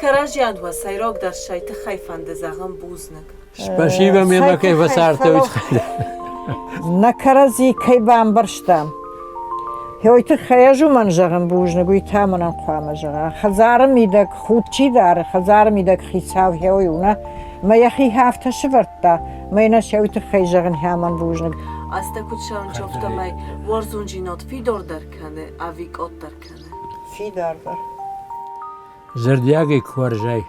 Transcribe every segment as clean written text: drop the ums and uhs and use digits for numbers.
Каражян ва сайрок дар шайты хайфанды зағын бузнык. Спасибо, мама, кай васарта. На карази кай бамбарштам. Хойты хаяжу ман жағын бужны гуйта манан қуама жаға. Хазары мидак худчи дар, хазары мидак хисав хойуна. Ма яхи хафта швартта. Майна шойты хай жағын хаман бужны. Аста кучан чофтамай ворзунжинот фидор даркане, авикот даркане. Фидар дар. Зардяги кваржай.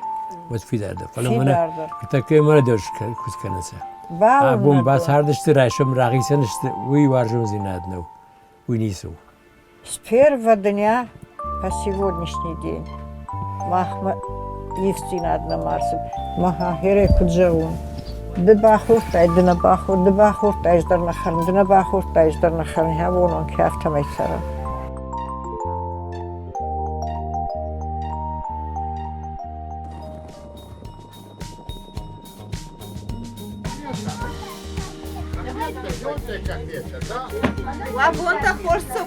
Вот фидарда. Фидар дар. Такой молодежь кусканаса. Бау. Бум бас хардышты райшым рагисанышты. Уй варжун зинаднов. Уй нису. С первого дня по сегодняшний день. Махма Евстина одна Марса. Маха хере куджаун. Дыба хуртай, дына бахур, дыба хуртай, ждарна харн, дына бахуртай, ждарна харн. Я вон он кяфта майсара. Лавонта хорсо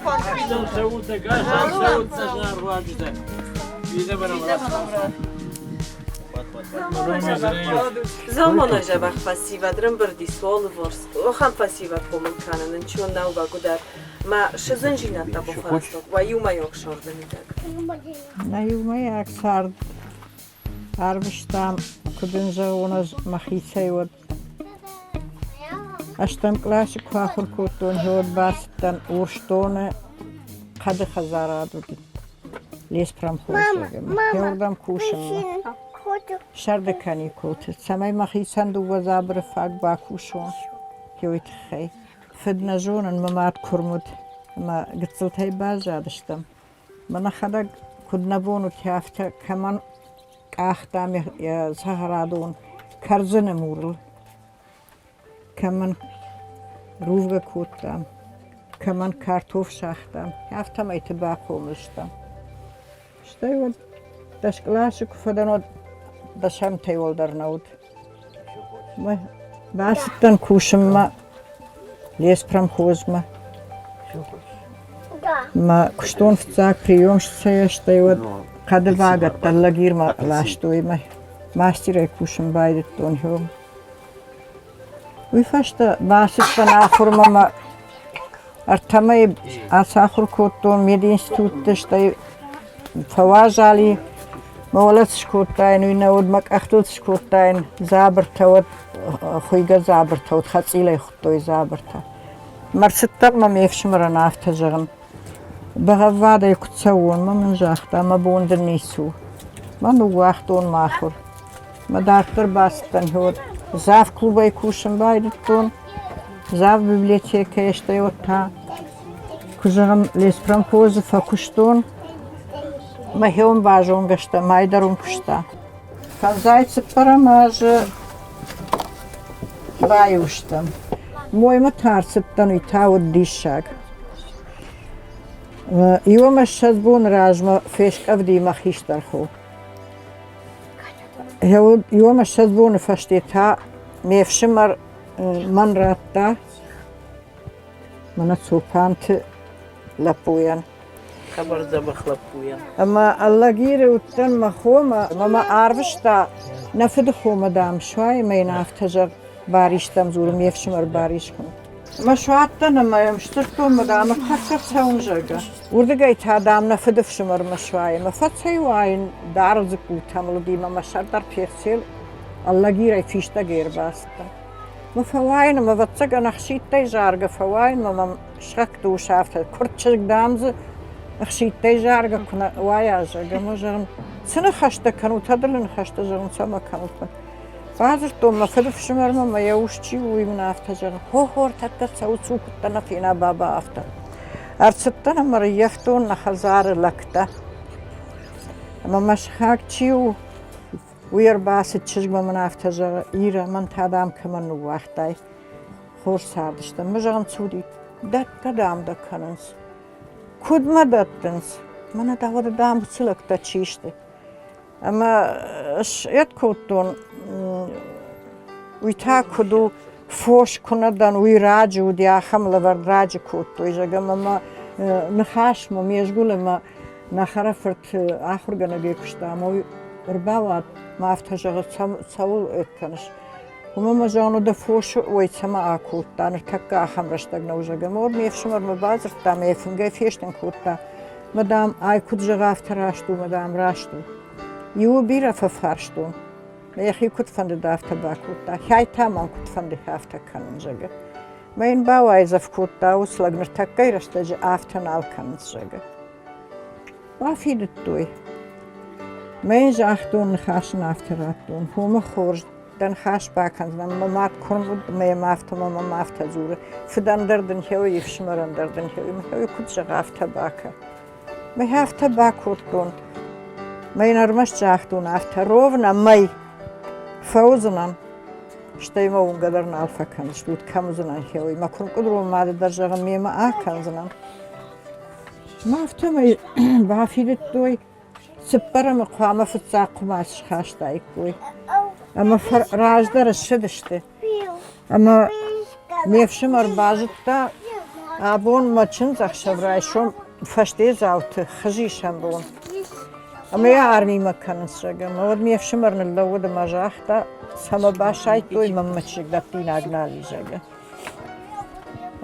Замона жабах фасива дрым бірді суолы ворс. Охан фасива помын кананын чуон науба гудар. Ма шызын жинатта бофарасток. Ва юма yok шорды мидак. На юма аксар. Арбиштам кудынжа она махицай вот. Аштам классы квахур кутон ход бастан урштоне кады хазара дудит. Лес прамхозегем. Хеордам кушам. Шардекани кутит. Самай махицан дуба забры фак бакушон. Хеоит хай. Федна жонан мамат курмут. Ма гцылтай бажадыштам. Мана хада куднабону тяфта каман кахтам сахарадон карзыны мурл. Kaman ruvga kuttam, kaman kartof schachtam. Haftam ay tobacco mustam. Stai вот das glasje kufadanot das hamtay oldarnaud. Ma bastan kushma les pramkhozma. Ma kushton vtsak приёмщица stai вот kadvagat talagirma lashtoyma. Mastirey kushim baydet ton hom. Уйфашта басыппан ахурмама артамай асахур коттон мединститутта штай фаважали молодец коттайн уйнауд мак ахтулц коттайн забртават хуйга забртават хацилай хуттой забрта марсыттар мам ефшмара нафтажагын багавада икутсавон мамын жахта ма бондыр нису ману вахтон махур ма дактор басыттан ход Зав клуба и кушам байдет тон, зав библиотека ештай отта, кужарам лес прамхозы факуштон, махеон важон гашта, майдарон кушта. Казайцы парамажы баюштам. Мой матарцыптан уйта от дишаг. Иома шазбон ражма фешк авди махиштарху. Иома шазбон фаштета мефшимар манратта манацупанты лапуян. Кабар забах лапуян. Ама аллагире уттан махома мама арвшта нафдхома дам швай мейна автажар бариштам зур мефшимар баришкун. Ма шваттан ама штурту мадам хаккар саунжага. Урдагай та дам нафдфшимар машвай ма фатсай вайн дарзку тамлуди мама шардар персел аллагире фишта гербаста. ما فواين ما بتصق أنا خشيت جارجة فواين ما شكت وشافت كرتشك دامز خشيت جارجة كنا وياجا ما جرم سنة خشت كانوا تدلن خشت جرم سما كانوا بعض توم ما فدف شمر ما يوشتي ويمن أفتجر هو تكت سوتسوك تنا فينا بابا أفتا أرسلتنا مريفتون نخزار لكتا ما مش حاجتيو وير باست چشم من افتجر ایره من تادام کمان وقتی خور سردشتم مجرم سودی دت کدام دکننس کد ما دتنس من داود دام بسلک تچیشته اما اش ات کودون ویتا کدو فوش کندن وی راجو دیا خمل ور راج کودو ایجا ما نخاش ما میشغول ما نخرفت آخر گنه بیکشتم Rbavat maftajağı savul etkanış. Umama janu da foşu oytsama akutta, takka hamrashtag naujaga. Mor mefshimar mabazırta mefimge feşten kutta. Madam aykut jagaftarashtu, madam rashtu. Yu bira fafarshtu. Mehi kut fande dafta bakutta. Hay tamam kut fande hafta kanınjaga. Mein bawaiz kutta uslagner takka irastajı aftan alkanınjaga. Wafidit duy. Mein jachtun khashn aftaratun. Huma khorj dan khash bakandan mamat kurmud me mafta zure. Fidandardan hewi yefshmarandardan hewi kut jagafta baka. Me hafta bakutun. Mein armash jachtun afta rovna may. Fawznan. Штайма унгадарна алфа канш бут камузынан хеwi. Ma kurm kudrum made darjagan mema akanznan. Maftama bafidit duy. Sıppara mı kuama fıtsa kumaş haştayık buy. Ama rajdar şıdıştı. Ama mevşimar bazıtta abon maçın zakşavray şom faştez avtı xıjişan bon. Ama ya armi makanın şaga. Mavad mevşimarın lavada majahta sama başayt duy mammaçık dattin agnali jaga.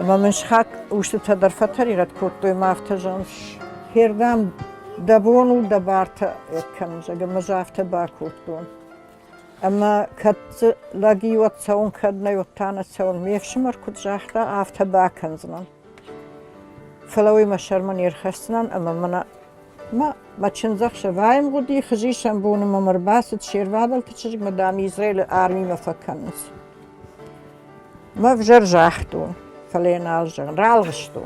Ama من شخاک اوشت تدرفتری رد کود دوی مافته هردم دبون و دبارت کنم جگه مجافت با کود دون. اما کت لگی و تسون کد نیو تانه تسون میفشمر کود جاخته آفته با کنزنن. فلوی مشرمن یرخستنن اما ما چنزخ شوایم گودی خجیشم بونم امر باست شیروادل تچرگ مدام اسرائیل آرمی مفکنس. ما وجر جاختون. Falan alacağım, ralgıştım.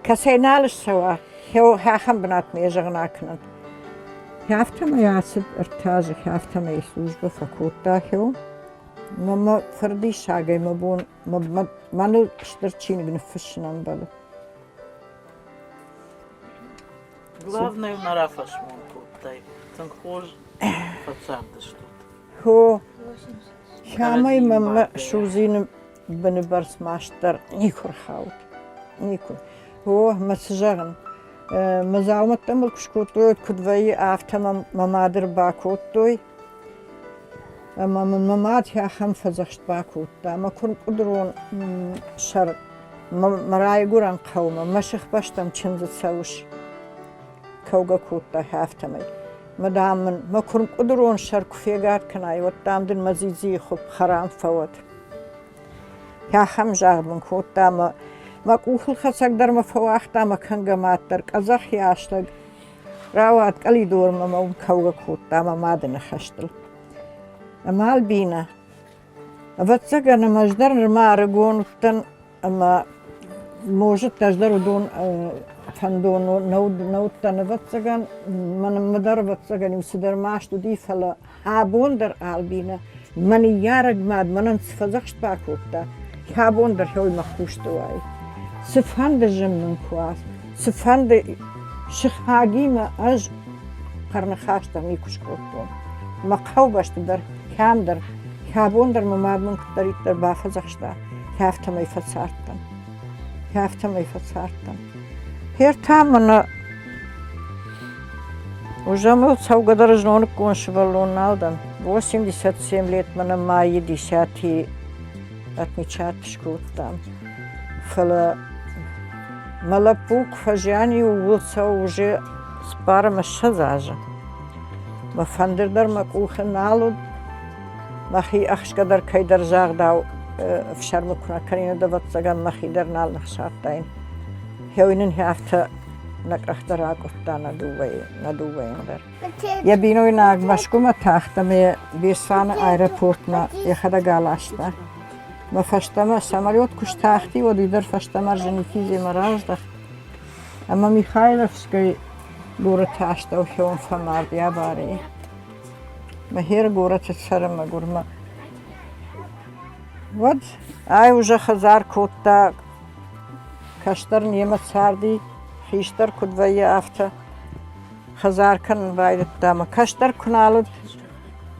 Kasayın alış sava, hev hakam binatmayacağın akının. Haftama yasıd irtajı, haftama slujba fakutta hev. Mama fardi şagay mabun, manu ştırçini gnıfışınan balı. Главное в нарафашмон куттай, тынхоз фацардыш тут. Ho, şamay mama şuzinim beni bars maştar nikur xavt, nikur. Ho, masjağın. Mazaumattan bul kuşkutoy kudvayı aftamam mamadır bakotoy. Ama mamat ya ham fazaxt bakotta. Ma kun kudron şar maray guran qawma maşıx baştam çınzı savuş. Kavga kotta haftamay. Madamın ma kun kudron şar kufegat kanay wattamdın mazizi xub haram fawat. Ya ham jağbın kotta ma kuhul xasagdar ma fawaxta ma kangamattar qazaq yaşlag rawat qali dorma ma kavga kotta ma madını xaştıl. Amal bina. Vatsagan majdar mar gonuttan ama может tajdar udun fandon nauttan vatsagan man madar vatsagan usidar maştu di fala habondar albina mani yarag mad manan sfazaqst bakutta habondar hoy maxushtu ay sfand jemn kuas sfand shkhagima aj qarna khashta mikushkotto maqawbashtu dar kamdar habondar mamadmun ktarittar bafazaqsta haftamay fatsarttan haftamay fatsarttan her tamana уже мы саугадар жнонок коншвалон алдан 87 лет мана май 10 отмечать шкоттам фала малапук фажани улса уже спарма шазажа ма фандердар макухналу махи ахшкадар кайдар жагдау в шармукна карина даватсаган махидар нал нахшаттайн хевинин хафта nakrahtar akostana naduvaynder. Я биной наг машкума тахтаме бесана аэропортна яхада галашта. Ма фаштама самолет куштахти водидер фаштама женихизе мараждах. Ама Михайловской город ашта ухён фамард я бари. Ма хер город царама гурма. Вот ай уже хазар котта каштар немат сарди خیشتر کدویی آفته خزار کن باید دام کشتر کنالد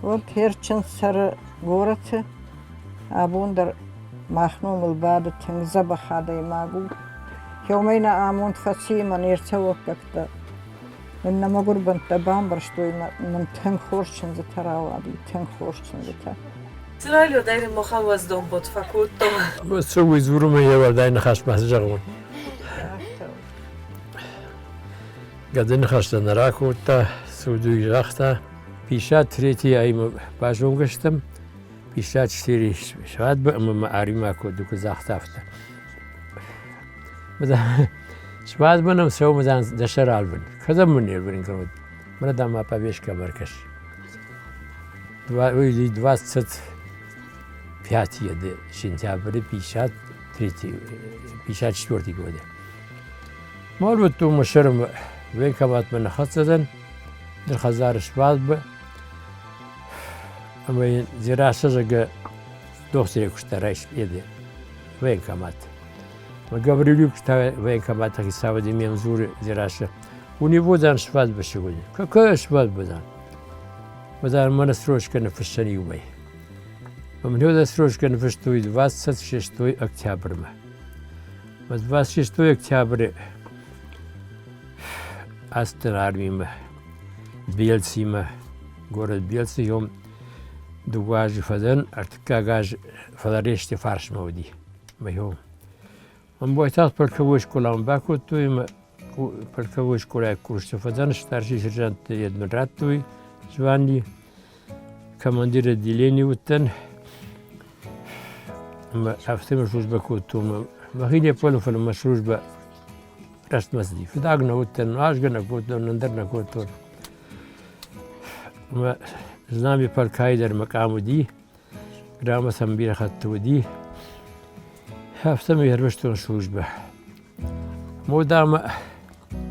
و هرچند سر گورت آبون در مخنوم الباد تنگزه بخاده ماگو یومین آموند فسی من ارتوا بکت إنما قربان تبان برشتوي من تنخورشن زتراوادي تنخورشن زتا Zralio dajre mohan vas dom pod fakultom. سو زورم یه دای نخاش مسجقون قد نخاشت نراکو تا سودوی رختا پیشات تریتی ایم باجون گشتم پیشات شتری شاید به اما معاری ما کدو که زخت افته شاید منم سو مزان دشر آلبن کدام منیر برین کرد من دام ما پاویش کبرکش ویلی دواست ست پیاتیه ده شنتیابری پیشات تریتی پیشات چطورتی گوده مال بود تو مشرم وين كمات من خصدن در خزار شباب ب اما زراسه زغ دوستي كشتراش يدي وين كمات ما قبريلو كشتا وين كمات كي ساودي منزور زراسه ونيفو زان شباب بشغل كا شباب بدان بدان من سروش كن فشني يومي ومن هذا سروش كن فشتوي 26 октября ما 26 октября Astăzi armim Bielțima, город Bielți, eu dugaj fadan, articagaj fadarește farș măudi, mai eu. Am boitat pe căuș cu la un bacu tu, pe căuș cu la curș fadan, starși sergeant admiratului, Zvani, comandire dileni utan, ma aftem slujba cu tu, ma hine până fără mă slujba رست مسدی فداگ نوتن آشگن نکوتن نندر نکوتن ما زنابی پر کای در مقام دی گرام سنبیر خط دی هفته میهربشتون سوژبه مودام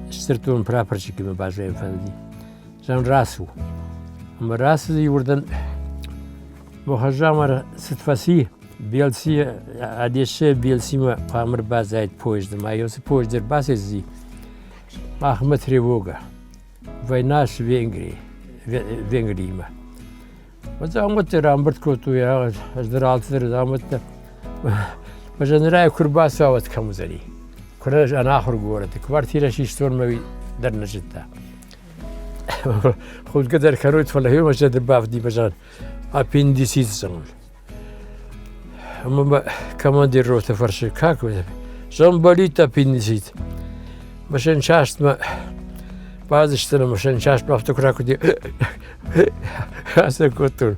اشترتون پراپرچی که مباجه فندی زن راسو اما راس دی وردن مخجامر ستفاسی Bielsi, adesso Bielsi ma pamr bazait pojdem, a eu se pojder bazezi. Ahmet Revoga, vojnaš Vengrima. Ma zamet Rambert kotu ya, azdraltır zamet. Ma janraya kurbası avat kamuzani. Kuraj anahur gorate. Kvartira şiştor mavi darnajitta. Khud kadar karut fala hiyo majad bafdi bajan. Appendisit zaman. Ama komandir rota farşı kako da. Zambalita pinnisit. Başın çaştma. Bazı işlerim başın çaştma hafta kuraku diye. Hasta kutur.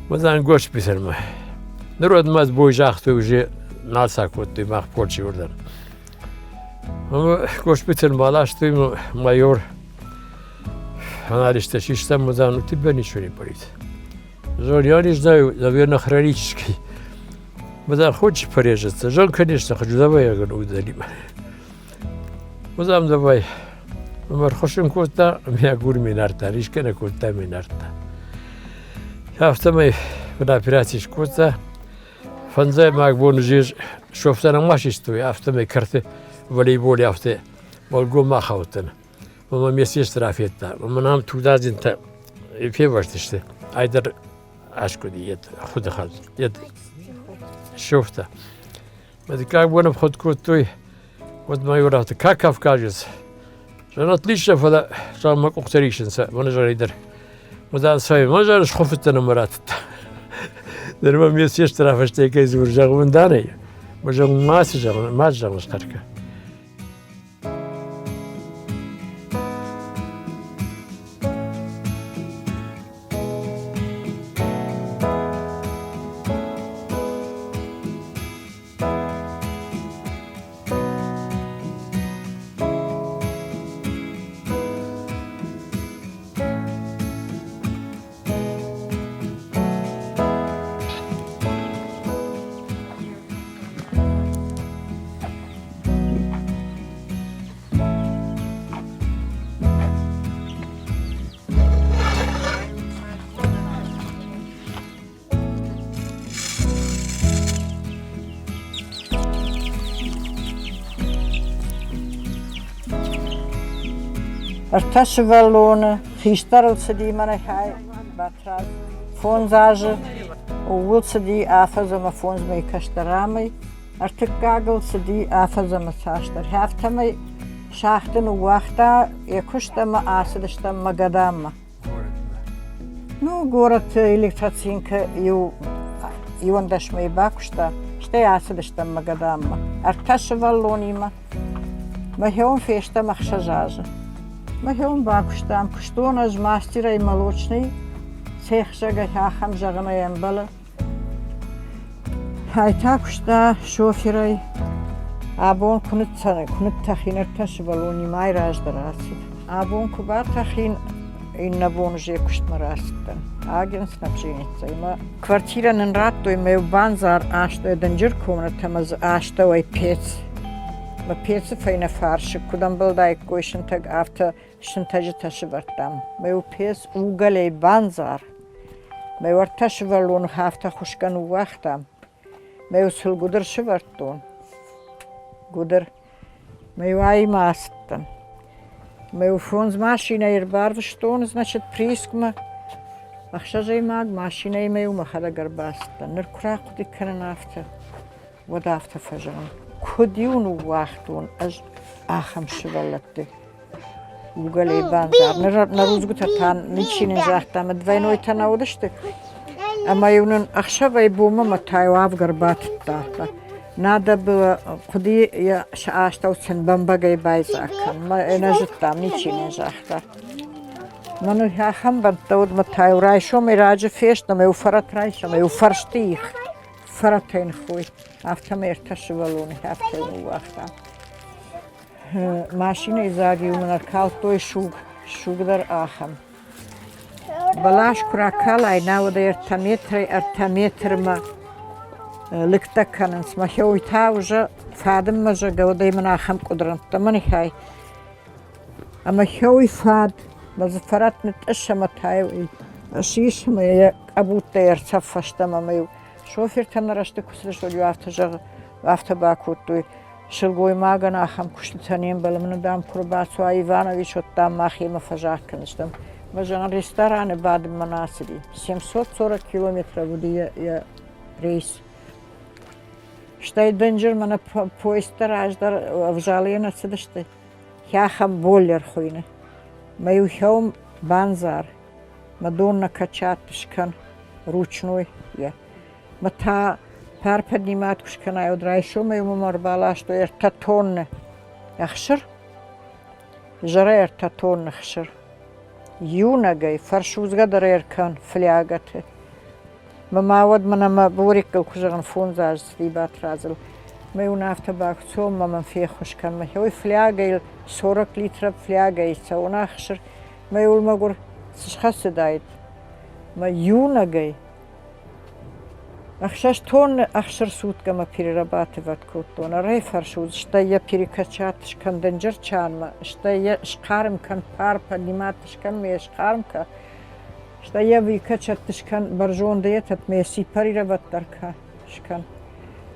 Mazan goç pisarma. Narodmaz boyjaktı уже nalsak kutu mak porçi oradan. Ama goç pisarma alaştı mayor. Анализте систем мазан у тебя ничего не болит. Я не знаю, наверное, хронический. Мазан хочешь порежется? Жан, конечно, хочу. Давай я говорю, удалим. Мазан, давай. Мар хошим кота, меня гурми нарта, ришка на кота ми нарта. Автомай на операции кота. Фанзай маг бонжир, шофтана машисту, автомай карты волейболе авто. Волго махаутен. Ama mesaj tarafiyette. Ama nam tuğdazinte fevvarst işte. Aydar aşkı diyet. Xuda xal. Yet. Şofta. Mas как бы вход крутой. Вот мою работу. Как Кавказец. Жан отлично фада. Жан мак уктаришинса. Мана жан идер. Мазан свой. Мана жан шхофта номерат. Дерма месяц тарafişte кайз вуржагын даны. Мажан мас жан шкарка. Artaşı valonu, hiştarılsı di mana hay, batraz, fonzajı, ovulsı di afazama fonzmayı kaştaramay, artık gagılsı di afazama saçlar. Haftamay Şahtın uğaqta yakuştama asıdıştama gadamma. Ну, город Электрацинка и он даш мои бакушта, что я асыдышта магадамма. Арташа валлонима. Махеон фешта махшажажа. Махеон бакуштам, что наш мастера и молочный, цех жага хахам жагана ямбала. Хай такушта шоферай. Абон кунут тахин арташа валлонима ай раждараси. Абон куба тахин и на бонже куштмарастан. Агенс на пшеница. Има квартира на ратто има у банзар ашто еден джир комната маз ашто ой пец. Ма пец файна фарш кудан балдай койшинтаг авта шинтажи таşı вартам. Ма у пец угалей банзар. Ма у артаşı валон хавта хушкан у вахтам. Ма у сул гудр швартон. Гудр. Ма у ай мастан. Мы у фонз машина ирбарв штон, значит, прискма. Ах, что же имаг машина имею у махада гарбаста. Неркурак куди канан авто. Вот авто фажан. Куди уну вахтон, аж ахам шивалатты. Угалей банзар. Нарузгута тан ничин жахтам, двойной тана удашты. А маюнун ахшавай бума матаю авгарбатта. Надо было, куда я остался бамбагай байзакан, я же там ничего не жахта. Но ну я хамбанта вот матаю райшо мы раджи фешна мы уфарат райшо мы уфарштих фаратен хуй автомер ташвалун автен уахта. Машина изаги у меня калтой шугдар ахам. Балаш кракалай навода артаметр ма. لكتا كان سمحوا يتاوجا فادم مجا قودي من آخم قدران تمني هاي أما حوي فاد مزفرات نتأشى متايو أشيش ما أبوتا يرتفش تماميو شوفير تنرشت كسرش وليو أفتجا أفتا باكوتوي شلقوي ماغان آخم كشتتانين بلا من دام كرباتو إيفانويش وطام ماخي مفجاك كنشتم مجانا ريستاران بعد مناسبي 740 كيلومتر ودي يا ريس Что денджер мана поистер аждар вжалена сидишти. Хяхам болер хуйне. Маю хяум банзар. Мадонна качатышкан ручной я. Мата пар поднимат кушкана я удрайшо маю мамарбала что ерта тонне. Яхшир. Жара ерта тонне хшир. Юнагай фаршузгадар еркан флягате. Мама вот мама борикал кужан фонзаж стибат разил. Мы у нафта бахцом мама фехушкан. Мы хой флягай 40 литров флягай саунахшир. Мы ул магур сшхасы дает. Мы юнагай. Ахшаш тон ахшир сутка ма перерабатывать кутон. Рай фаршуз, что я перекачатышкан денджерчанма, что я шкармкан пар подниматышкан мне шкармка. Что я выкачатышкан баржон дает мне сепарироватарка шкан.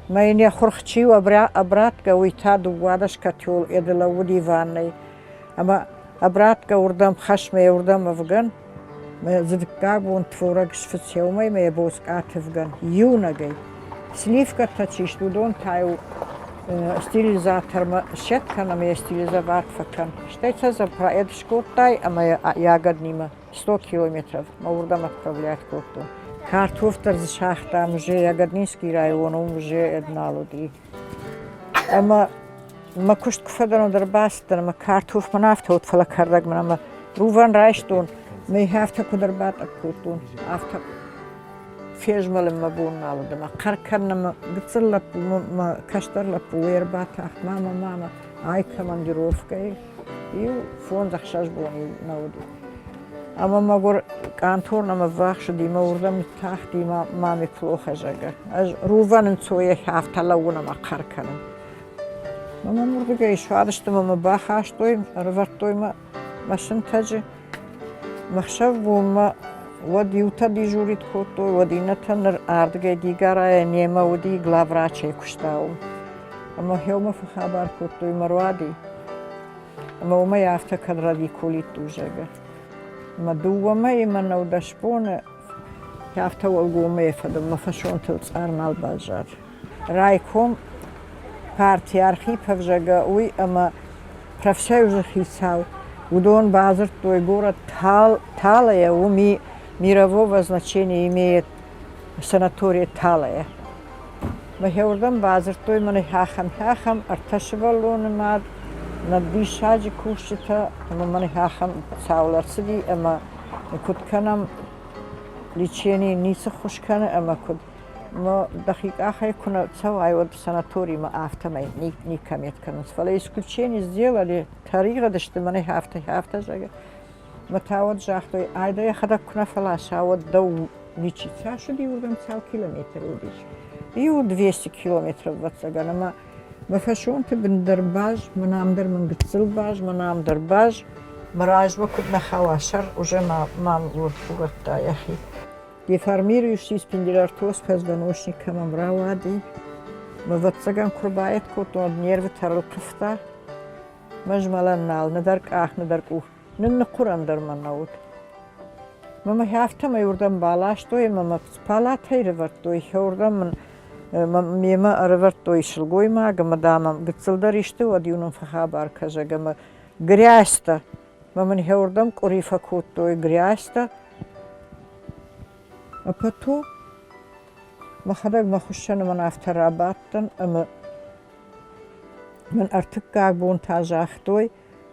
Мы не хорхчил обратка уйтаду вадашка тёл эдела уди ванной. Ама обратка урдам хашме урдам афган. Мы задкаг вон творог шфицеумай мы боск атфган. Юнагай. Сливка тачиш тудон таю стилизатор ма щеткана мы стилизовать факан. Что это за проект шкуртай, а мы ягоднима. 100 километров, мы урдам отправлять курту. Картофтер за шахтам уже ягоднинский район, уже одна люди. Ама кушт кфадан ударбастан, ма картоф манафта утфала кардаг мана, руван райштун, мы хафта кударбата куртун, афта фежмалем ма бун налуда, ма каркарна ма гцерла ма каштарла пуэрбата, мама, ай командировка и фон захшаш буни налуди. Ама магур кантурна ма вахш дима урдам тах дима мами плохо жага. Аж руванын цоя хафтала уна ма карканын. Мама мурдуга ишвадышты мама бахаштойм, рвартойма машинтажы. Махшав бума вад юта дежурит котой, вадинатан ардгай дигарая нема уди главврачей куштаум. Ама хёма фахабар котой марвади. Ама ума яфта кадради кулиту жага. ما دوما ما نودشبون يافتا والقوم يفدم ما فشون تلصارنا البازار رايكم بارتيارخي بفجاقوي اما профсоюза хицал. Удон базар той город Талая, мирового значения имеет санаторий Талая. Мы хеурдам базар той маны хахам арташевалон мад на бишаджи кушчита, мы маны хахам цауларсиди, ама кутканам лечение ница хушкана, ама куд ما دقيقة آخر كنا سواي ود سناتوري ما أفتمي ني كميت كنا فلا исключение сделали طريقة دشت مني هفته جاگه ما تعود جاختوي عايدا يخدا كنا فلاش عود دو نيچي تاشو دي ودم سال كيلومتر وديش يو 200 كيلومتر واتساگانا ما فشونت بن درباج منام در من قتل باج منام درباج مراج وكنا خواشر уже ما ورطا يا أخي Деформирующий спинделяртоз позвоночника мамравади. Мы вот цаган курбает кот он нервы тарылкыфта. Мажмалан нал надарк ах надарк ух. Нын курандар манаут. Мама хафта мы урдам балаш той мама спала тайрварт той хурдам мема арварт той шилгой мага мадамам гцылдар иште вадюнун фахабар кажагама гряста. Мама хурдам курифа кот той гряста. А потом ما خداك ما خشنا من أفتر رابطن أما من أرتقى بون تاجختوي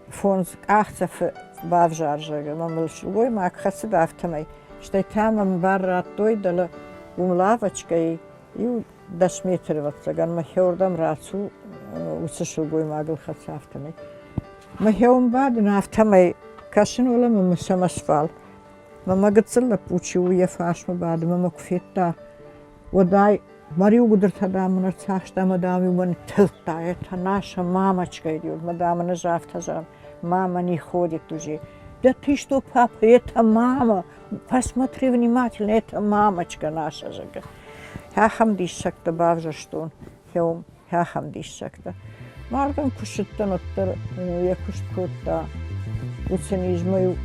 فونز أخذ في بافجارجة ما ملشوي ما أخذ أفتمي شتى تام برات توي دل وملافشكي يو 10 متر واتسجان ما هيوردم راسو وسشوي ما قل خذ أفتمي ما هيوم بعد نفتمي كاشن ولا ما مسمسفال ما قد صلى بوشي فاش ما بعد ما كفيتا وداي مريو قدرت هدام نرتاحش دا مدامي من تلتا это наша мамочка идет мадам нажав тажан мама не ходит уже да ты что папа это мама посмотри внимательно это мамочка наша же я хамдишакта бавжа что он я хамдишакта мардам кушиттан оттар я кушткотта уценижмаю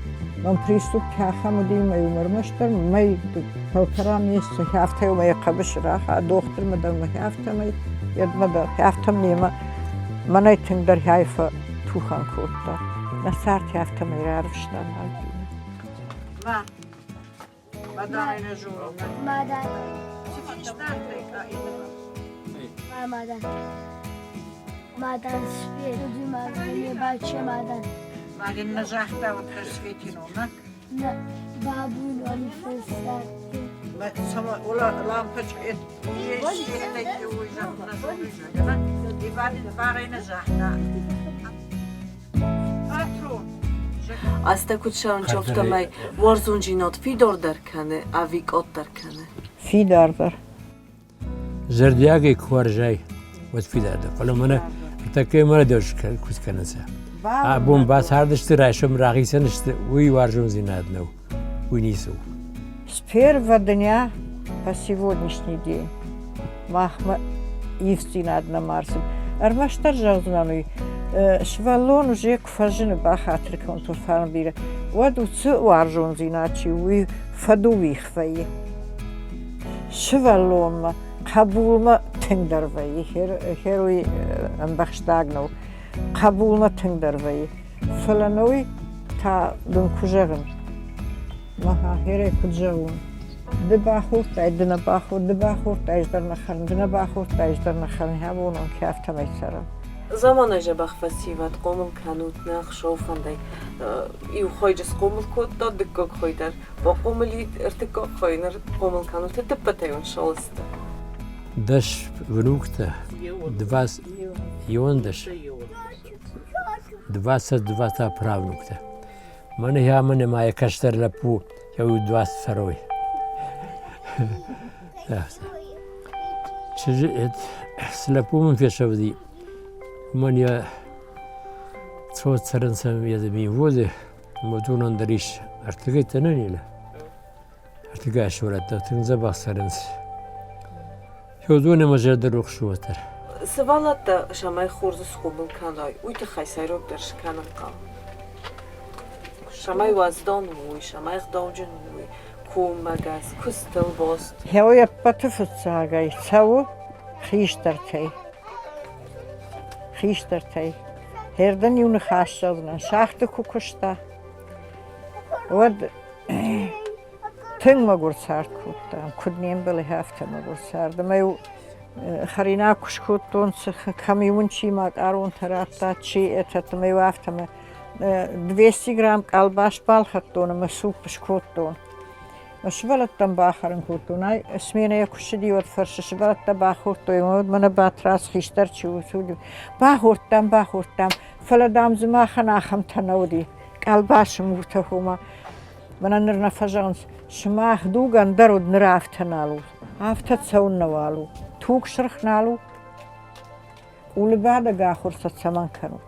من پریستوب که همودی میومرمشتر می پوترام نیست هفته و می قبش راه دختر مدام هفته می ید مدام هفته نیما من ایتن در هایفا تو خان کوتا نسارت هفته می رفتن ما مدام نجورم مادر مادر سفید مادر بچه مادر Malin نجاحته و ترسفيتينونا نه بابون ولی فرستاد ما سما ولا لامبچ ات يشتيك ويجا نجاحنا يبادي باري نجاحنا اترون Asta kutshan çoftamay warzunjinot fidor derkane avikot derkane في داردر زردياقي كوارجاي وتفيدار قالوا منا تكي ما ندوش كوت كنسه بوم باس هردشت راشم راقيسنشت وي وارجون زينادنو وينيسو С первого дня по сегодняшний день махма Евстина одна Марсом. Армаштар жазнаный швалон уже кфажин бахатр контурфарм бира. Воду ц варжон зиначи уи фадуви хваи. Швалон кабулма тендерваи херуи амбахштагнов. قبول تندروی فلانوی تا دن کجاگم ما هیره کجاگم دباخورت ایدن باخورت دباخورت ایدر نخرن دن باخورت ایدر نخرن هبونن کافت میسرم زمان جبخ فسیوت قوم کنوت نخ شوفندی یو خواهیجس قوم کود داد دکک خواهیدر با قوملی ارتکاک خواهینر قوم کنوت تپتیون شالست دش ونوکته دواس یوندش 22 правнукта. Мене я мене має каштерлапу, я у 22. Чи слапу мен фешавди. Мене цо царенсам я деми води, модунан дариш. Артыгы тенениле. Артыгы ашуратта тынза бахсаренс. Йодуне мажердер охшуатар. Сывалатта шамай хурзус хубын канай, уйты хайсайрок дерш канан кал. Шамай ваздон уй, шамай хдовджин уй, кум магаз, кустыл бост. Хеоя патыфыцагай, цаву хиштартей. Herden yunu xaşçazla şaxtı kukuşta. Od tın magur sart kutta. Kudniyem böyle hafta magur sardı. Mev xarina kuşkuttun kamiyun çimak arun taratta çi etet mev hafta me 200 gram kalbaş bal hattonu me sup pişkuttun. Şivalattan baxarın kuttun. Ay smeneye kuşu diyor farşı şivalatta baxurttun. Mana batras xiştar çusudu. Baxurttam. Faladam zima xanaxam tanavdi. Kalbaşım urtahuma. Mana nirna fajans. Şmah dugan darud niraftanalu. Aftat saunnawalu. Tuğ şırxnalu. Ulibada gaxursat saman kanu.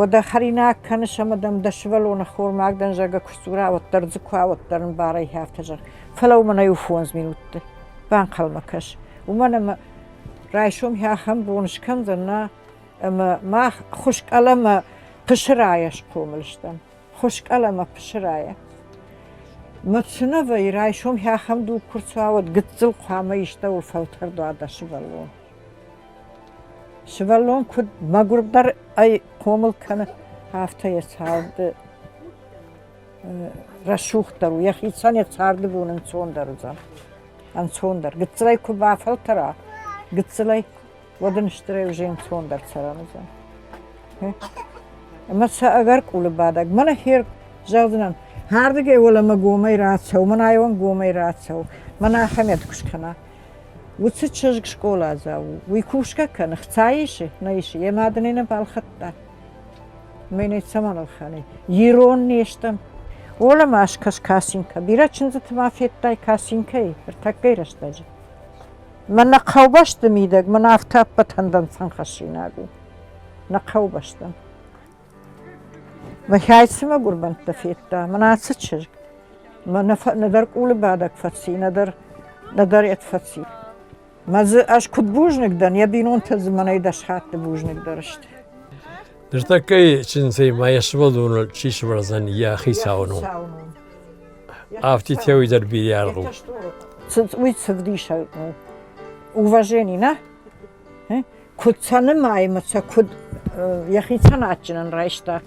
وده خرینا کنش آمدم دشوالون خور مقدن جاگا کسورا و ترزکوا و ترن باری هفته جا فلو من یوفونز مینوته بان خالمکش و منم رایشم ها هم بونش کندن ما خوشک علم پشرایش قوملشتم خوشک علم پشرایه متشنه وی رایشم ها هم دو کرسوا و گتزل قامه یشته و فوتر دو دشوالون Şivalon kud magurdar ay komul kanı haftaya sardı. Raşuhtaru ya hiçan ya sardı bunun sondarızan. An sondar. Gıtsılay ku bafal tara. Gıtsılay vodun iştire ujen sondar saranızan. Ama sa agar kulu badak. Mana her jaznan. Hardı ge olama gomay rahatsav. Mana ayvan gomay rahatsav. Mana ahamet kuşkana. Uçı çocuk şkola zavu. Uykuşka kanı. Xayışı. Nayışı. Yemadınına balxatta. Mene saman alxani. Yiron neştem. Olama aşkaş kasinka. Bir açınca tımafettay kasinkayı. Ertakkay raştacı. Mana qavbaştı midak. Mana aftap batandan sanxaşinagu. Na qavbaştım. Mahayısıma gurbantda fetta. Mana açı çocuk. Mana nadar ulu badak fatsi. Nadar et fatsi. Mazı aş kutbujnikdan ya binon tazı manay daşhattı bujnikdar işte. Nirtakkay için say mayasvalunu çişvarazan ya xisavunu. Afti teoidar bir yargı. Uy savdişa уважение, на? Kutsanı maymatsa kud ya hiçan açının rayşta.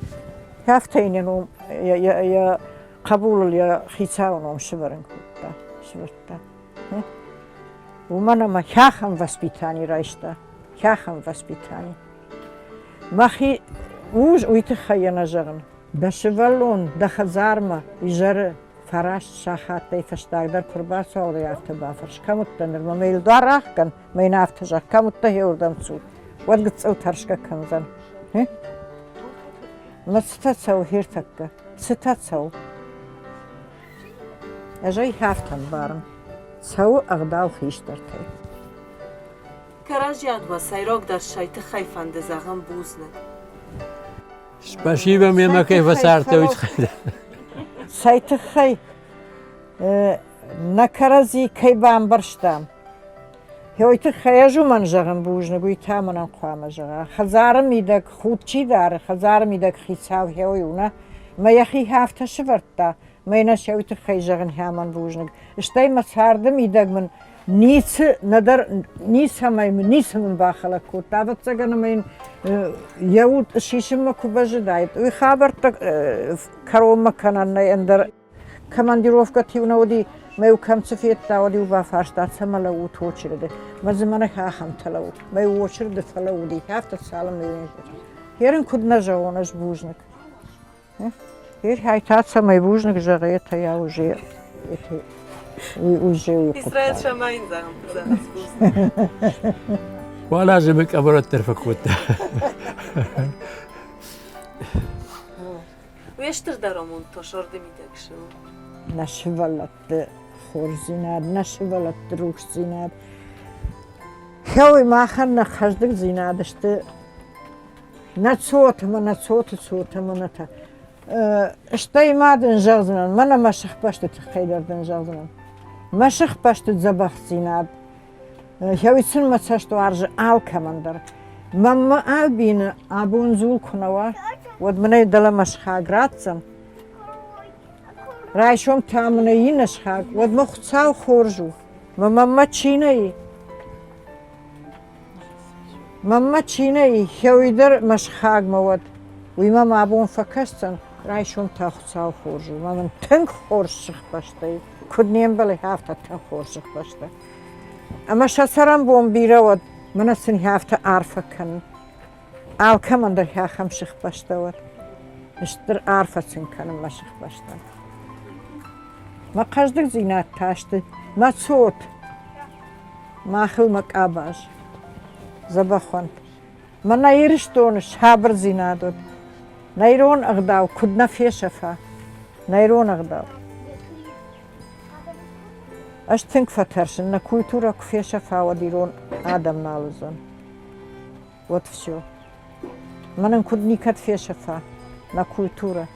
Haftayının ya kabul ya hiçanım şıvarın kutta. Şıvartta. У меня махахам воспитание райшта, хахам воспитание. Махи уж уйтыхая нажаган. Дашевалон, дахазарма, ижары, фараш, шахатта и фаштагдар курбаса олы яфта бафарш. Камуттаныр, мамейл дуарахкан, мейн афтажак, камутта хеурдам цуд. Вот гыцау таршка канзан. Ма сытацау хиртакка, сытацау. Ажай хафтан барым. Сау агдал хиштартай. Каражяд ва сайрок дар шайты хайфанды заган бузны. Спасибо, мне кайфа сартович. Сайты хай. На карази кайбам барштам. Хойты хаяжу манжаган бужны гуйтаманан қуама жага. Хазарым идак худчи дар, хазарым идак хисав хойуна. Маяхи хафта швартта. Мейна шауты хайжаган хаман бужнык. Штай масардым идагмын ницы надар нисамайм нисамын бахала кут. Аватсагана мейн яут шишима кубажидает. Уй хабарта карома кананна эндар командировка тивнауди меу камцефетта оди уба фаршта самала ут очирде. Мазмана хахам талау. Меу очирде талауди. Хафта салам меу. Херин кудна жаонаш бужнык. Her haytatsa mevujnik жагета я уже İsrail şamayın заган buzны. ولازم كبرت ترفكوت. Уештыр даромун тошорды мидакшу. Нашивалатты хорзинад, нашивалатты рухзинад. Хёй маханна хаждык зинадышты. Нацотама ната. Штай мадын жағзынан, мана машық башты қайдардан жағзынан. Машық башты забақ зинад. Хәуітсін мацашты аржы ал камандар. Мамма ал бейні абуын зул күнава. Вот мына дала машқа градсан. Райшом тамына ина шхаг. Вот мұқцау хоржу. Мамма чинай. Мама чина и хеуидер машхаг мавад. Уи мама абун факастан райшун тахцау хоржу. Мама тэнк хорших баштай. Куднем бали хафта тэнк хорших баштай. Ама шасарам бом биравад. Манасин хафта арфа кан. Алкамандер хахам ших баштавад. Миштер арфа син канам маших баштай. Ма каждый зинат ташты. Ма цот. Махыл макабаш. Забахон. Ма наирштон шабр зинадот. Найрон агдау кудна фешафа. Найрон агдау. Аш тинк фатаршин на культура фешафа вадирон адам налузон. Вот все. Манан кудникат фешафа на культура.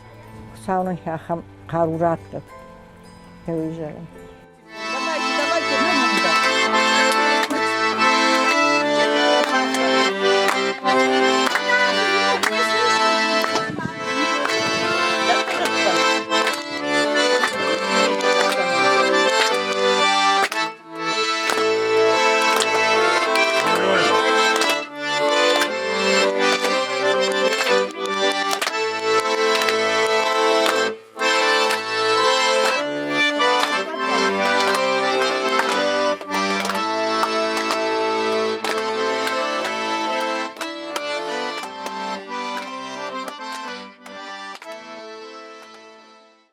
Саунан хахам карураттат. Хевижарен.